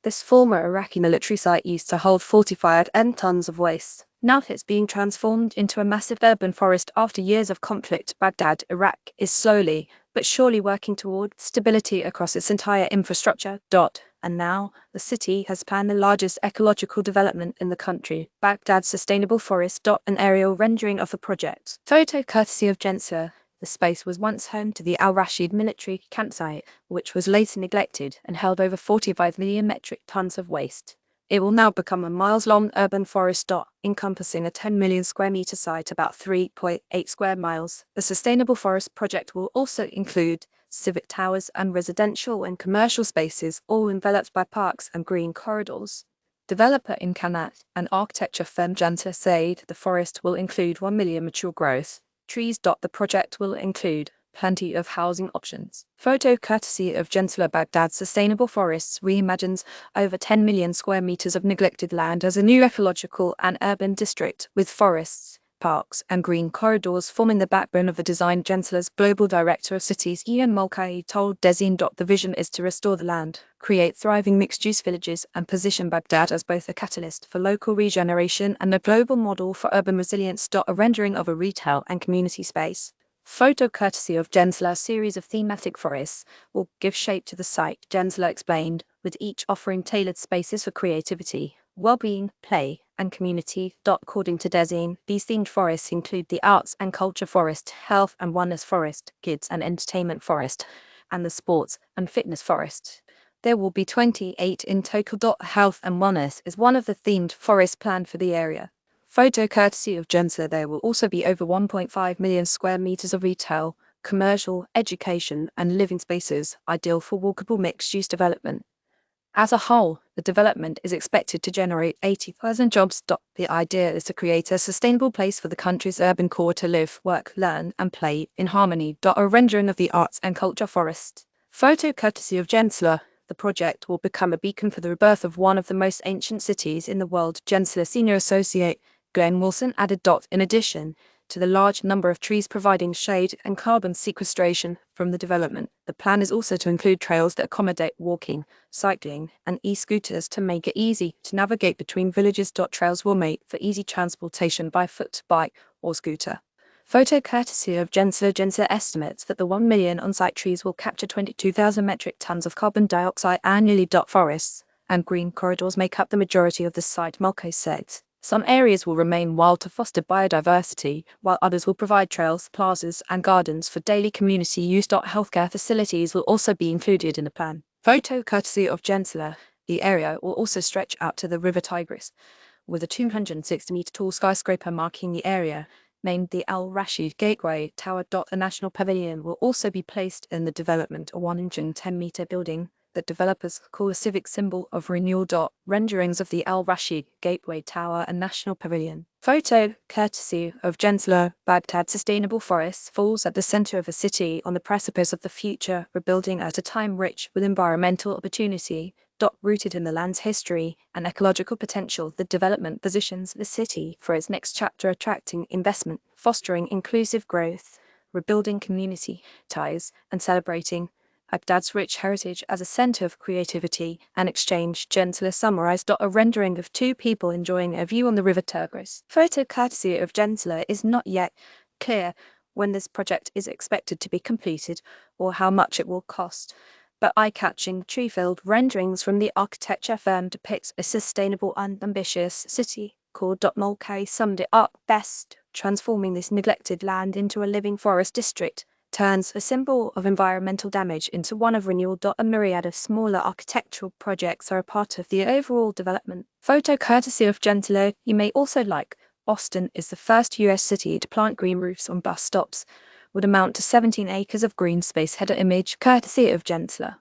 This former Iraqi military site used to hold 45 tons of waste. Now it's being transformed into a massive urban forest after years of conflict. Baghdad, Iraq, is slowly but surely working toward stability across its entire infrastructure. And now, the city has planned the largest ecological development in the country, Baghdad's Sustainable Forest. An aerial rendering of the project. Photo courtesy of Gensler. The space was once home to the Al Rashid military campsite, which was later neglected and held over 45 million metric tons of waste. It will now become a miles-long urban forest. Encompassing a 10 million square meter site, about 3.8 square miles. The Sustainable Forest project will also include civic towers and residential and commercial spaces, all enveloped by parks and green corridors. Developer in Kanat and architecture firm Janta said the forest will include 1 million mature growth trees. The project will include plenty of housing options. Photo courtesy of Gensler. Baghdad's Sustainable Forests reimagines over 10 million square meters of neglected land as a new ecological and urban district, with forests, parks, and green corridors forming the backbone of the design. Gensler's global director of cities, Ian Mulcahy, told Dezeen. The vision is to restore the land, create thriving mixed-use villages, and position Baghdad as both a catalyst for local regeneration and a global model for urban resilience. A rendering of a retail and community space. Photo courtesy of Gensler. A series of thematic forests will give shape to the site, Gensler explained, with each offering tailored spaces for creativity, well-being, play, and community. According to Dezeen, these themed forests include the Arts and Culture Forest, Health and Wellness Forest, Kids and Entertainment Forest, and the Sports and Fitness Forest. There will be 28 in total. Health and Wellness is one of the themed forests planned for the area. Photo courtesy of Gensler. There will also be over 1.5 million square meters of retail, commercial, education, and living spaces, ideal for walkable mixed-use development. As a whole, the development is expected to generate 80,000 jobs. The idea is to create a sustainable place for the country's urban core to live, work, learn, and play in harmony. A rendering of the Arts and Culture Forest. Photo courtesy of Gensler. The project will become a beacon for the rebirth of one of the most ancient cities in the world. Gensler senior associate Glenn Wilson added. In addition to the large number of trees providing shade and carbon sequestration from the development, the plan is also to include trails that accommodate walking, cycling, and e-scooters to make it easy to navigate between villages. Trails will make for easy transportation by foot, bike, or scooter. Photo courtesy of Gensler. Gensler estimates that the 1 million on-site trees will capture 22,000 metric tons of carbon dioxide annually. Forests and green corridors make up the majority of the site, Mulcahy said. Some areas will remain wild to foster biodiversity, while others will provide trails, plazas, and gardens for daily community use. Healthcare facilities will also be included in the plan. Photo courtesy of Gensler. The area will also stretch out to the River Tigris, with a 260-meter tall skyscraper marking the area, named the Al Rashid Gateway Tower. A national pavilion will also be placed in the development, a 110-meter building that developers call a civic symbol of renewal. Renderings of the Al Rashid Gateway Tower and National Pavilion. Photo courtesy of Gensler. Baghdad Sustainable Forests falls at the center of a city on the precipice of the future, rebuilding at a time rich with environmental opportunity. Rooted in the land's history and ecological potential, the development positions the city for its next chapter, attracting investment, fostering inclusive growth, rebuilding community ties, and celebrating Baghdad's rich heritage as a center of creativity and exchange. Gensler summarized. A rendering of two people enjoying a view on the River Tigris. Photo courtesy of Gensler. Is not yet clear when this project is expected to be completed or how much it will cost, but eye-catching tree-filled renderings from the architecture firm depicts a sustainable and ambitious city called. Mulcahy summed it up best. Transforming this neglected land into a living forest district turns a symbol of environmental damage into one of renewal. A myriad of smaller architectural projects are a part of the overall development. Photo courtesy of Gensler. You may also like Austin is the first U.S. city to plant green roofs on bus stops, would amount to 17 acres of green space. Header image courtesy of Gensler.